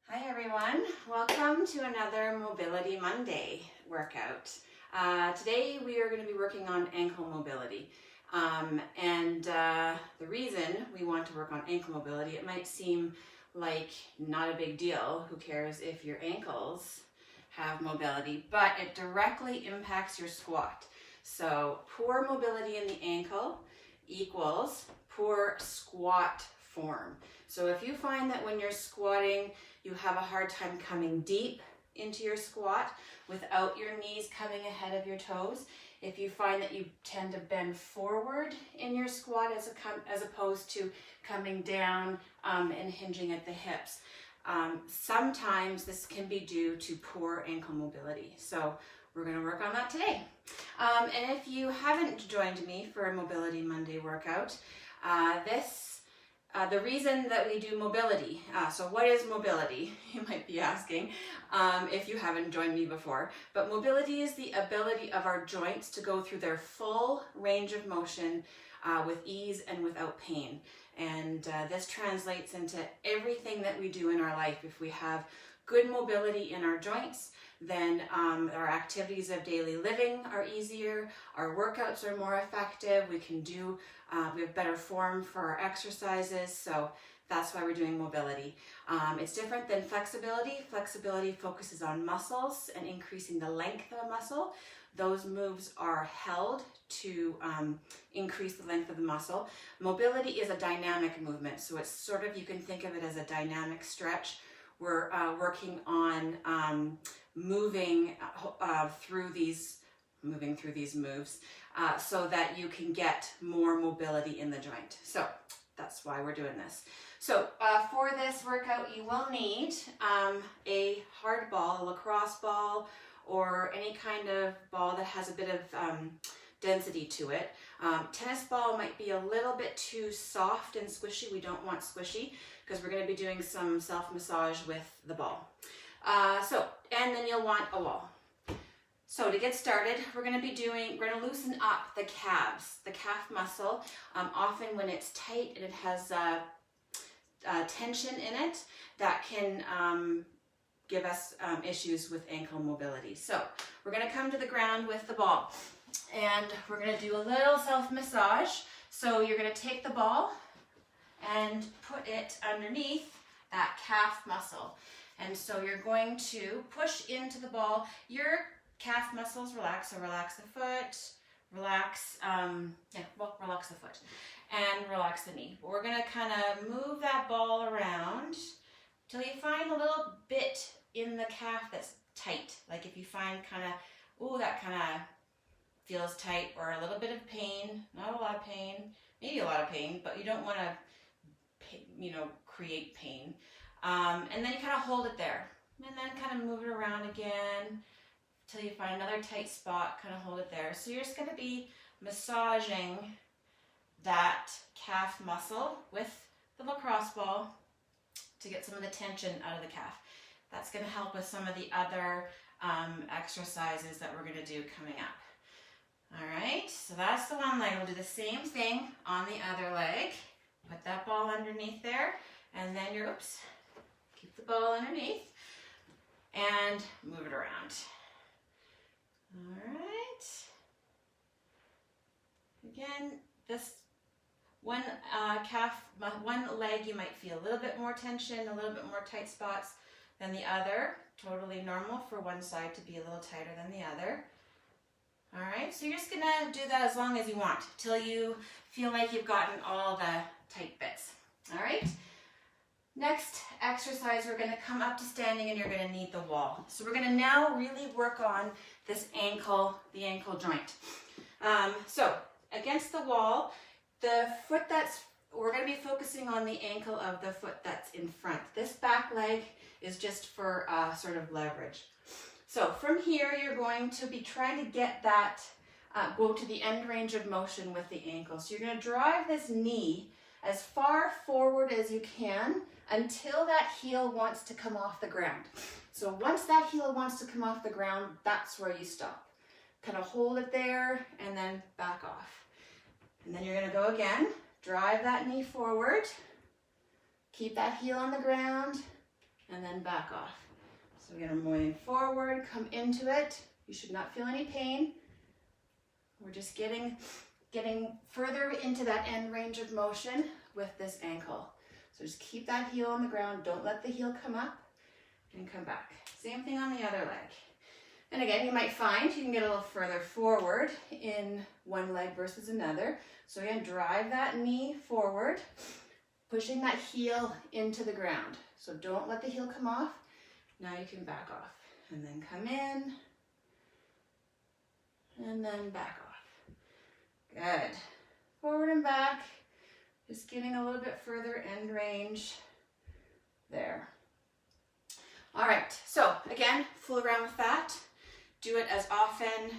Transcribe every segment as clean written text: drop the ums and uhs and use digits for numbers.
Hi everyone, welcome to another Mobility Monday workout. Today we are going to be working on ankle mobility. The reason we want to work on ankle mobility, it might seem like not a big deal, who cares if your ankles have mobility, but it directly impacts your squat. So poor mobility in the ankle equals poor squat form. So if you find that when you're squatting, you have a hard time coming deep into your squat without your knees coming ahead of your toes, if you find that you tend to bend forward in your squat as opposed to coming down and hinging at the hips, sometimes this can be due to poor ankle mobility. So we're going to work on that today. And if you haven't joined me for a Mobility Monday workout, the reason that we do mobility, so what is mobility? You might be asking if you haven't joined me before. But mobility is the ability of our joints to go through their full range of motion with ease and without pain. And this translates into everything that we do in our life. If we have good mobility in our joints, then our activities of daily living are easier, our workouts are more effective, we have better form for our exercises, so that's why we're doing mobility. It's different than flexibility. Flexibility focuses on muscles and increasing the length of a muscle. Those moves are held to increase the length of the muscle. Mobility is a dynamic movement, so it's sort of, you can think of it as a dynamic stretch. We're working on moving through these moves so that you can get more mobility in the joint. So that's why we're doing this. So for this workout, you will need a hard ball, a lacrosse ball, or any kind of ball that has a bit of density to it. Tennis ball might be a little bit too soft and squishy. We don't want squishy because we're going to be doing some self-massage with the ball. And then you'll want a wall. So to get started, we're going to loosen up the calves, the calf muscle. Often when it's tight and it has tension in it, that can give us issues with ankle mobility. So we're going to come to the ground with the ball and we're going to do a little self-massage. So you're going to take the ball and put it underneath that calf muscle. And so you're going to push into the ball. Your calf muscles relax, so relax the foot, relax the foot, and relax the knee. But we're gonna kind of move that ball around till you find a little bit in the calf that's tight. Like if you find that kind of feels tight, or a little bit of pain, not a lot of pain, maybe a lot of pain, but you don't want to, create pain. And then you kind of hold it there, and then kind of move it around again till you find another tight spot, kind of hold it there. So you're just going to be massaging that calf muscle with the lacrosse ball to get some of the tension out of the calf. That's going to help with some of the other exercises that we're going to do coming up. All right, so that's the one leg. We'll do the same thing on the other leg. Put that ball underneath there, and then keep the ball underneath and move it around. All right. Again, this one leg you might feel a little bit more tension, a little bit more tight spots than the other. Totally normal for one side to be a little tighter than the other. All right, so you're just gonna do that as long as you want, till you feel like you've gotten all the tight bits. All right. Next exercise, we're going to come up to standing and you're going to need the wall. So we're going to now really work on the ankle joint. So against the wall, we're going to be focusing on the ankle of the foot that's in front. This back leg is just for sort of leverage. So from here, you're going to be trying to get that, go to the end range of motion with the ankle. So you're going to drive this knee as far forward as you can until that heel wants to come off the ground. So once that heel wants to come off the ground, that's where you stop. Kind of hold it there and then back off. And then you're going to go again. Drive that knee forward. Keep that heel on the ground. and then back off. So we're going to move forward, come into it. You should not feel any pain. We're just getting further into that end range of motion with this ankle. So just keep that heel on the ground. Don't let the heel come up and come back. Same thing on the other leg. And again, you might find you can get a little further forward in one leg versus another. So again, drive that knee forward, pushing that heel into the ground. So don't let the heel come off. Now you can back off and then come in and then back off. Good. Forward and back. Just getting a little bit further end range there. All right, so again, fool around with that. Do it as often,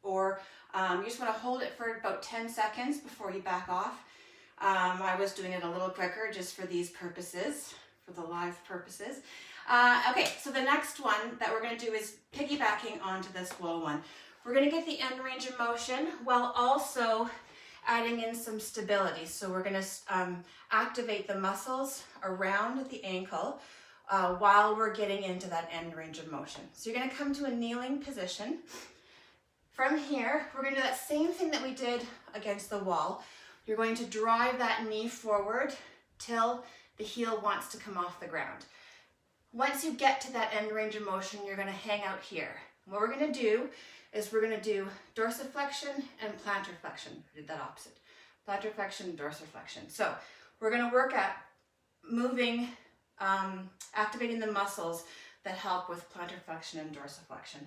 or you just want to hold it for about 10 seconds before you back off. I was doing it a little quicker just for these purposes, for the live purposes. Okay, so the next one that we're going to do is piggybacking onto this wall one. We're going to get the end range of motion while also adding in some stability. So we're going to activate the muscles around the ankle while we're getting into that end range of motion. So you're going to come to a kneeling position. From here, we're going to do that same thing that we did against the wall. You're going to drive that knee forward till the heel wants to come off the ground. Once you get to that end range of motion, you're going to hang out here. What we're going to do is we're going to do dorsiflexion and plantar flexion. I did that opposite. Plantar flexion, dorsiflexion. So we're going to work at moving, activating the muscles that help with plantar flexion and dorsiflexion.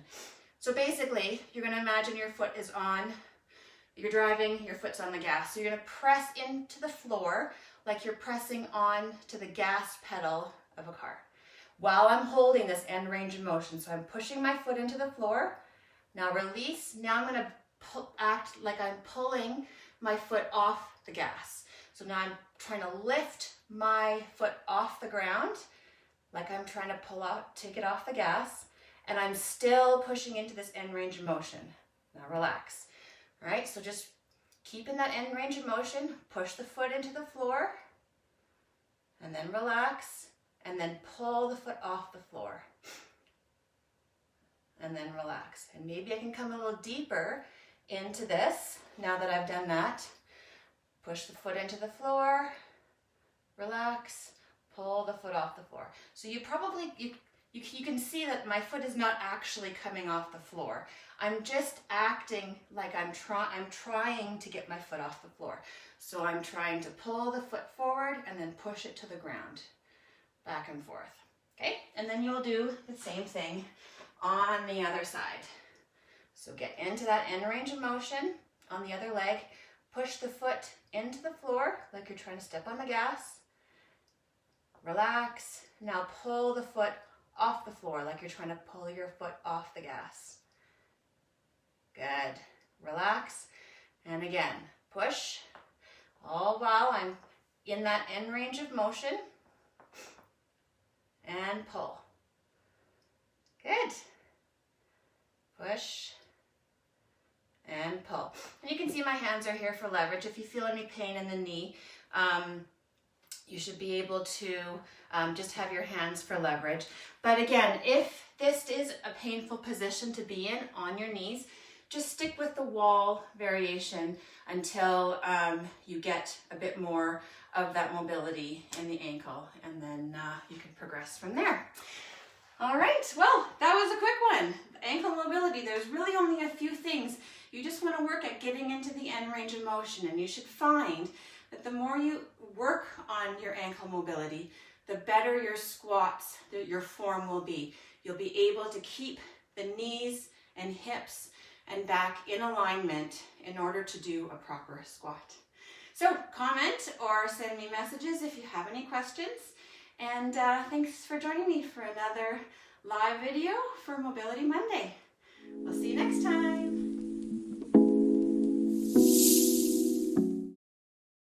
So basically, you're going to imagine your foot is on, you're driving, your foot's on the gas. So you're going to press into the floor like you're pressing on to the gas pedal of a car while I'm holding this end range of motion. So I'm pushing my foot into the floor. Now release. Now I'm going to act like I'm pulling my foot off the gas. So now I'm trying to lift my foot off the ground, like I'm trying to pull out, take it off the gas, and I'm still pushing into this end range of motion. Now relax. All right, so just keep in that end range of motion, push the foot into the floor, and then relax, and then pull the foot off the floor. And then relax. And maybe I can come a little deeper into this now that I've done that. Push the foot into the floor, relax, pull the foot off the floor. So you probably, you can see that my foot is not actually coming off the floor. I'm just acting like I'm trying to get my foot off the floor. So I'm trying to pull the foot forward and then push it to the ground, back and forth. Okay, and then you'll do the same thing on the other side. So get into that end range of motion on the other leg, push the foot into the floor like you're trying to step on the gas, relax, now pull the foot off the floor like you're trying to pull your foot off the gas. Good, relax, and again, push, all while I'm in that end range of motion, and pull. Good. Push and pull. And you can see my hands are here for leverage. If you feel any pain in the knee, you should be able to just have your hands for leverage. But again, if this is a painful position to be in on your knees, just stick with the wall variation until you get a bit more of that mobility in the ankle, and then you can progress from there. All right, well, that was a quick one. Ankle mobility, there's really only a few things. You just want to work at getting into the end range of motion, and you should find that the more you work on your ankle mobility, the better your squats, your form will be. You'll be able to keep the knees and hips and back in alignment in order to do a proper squat. So comment or send me messages if you have any questions. And thanks for joining me for another live video for Mobility Monday. We'll see you next time.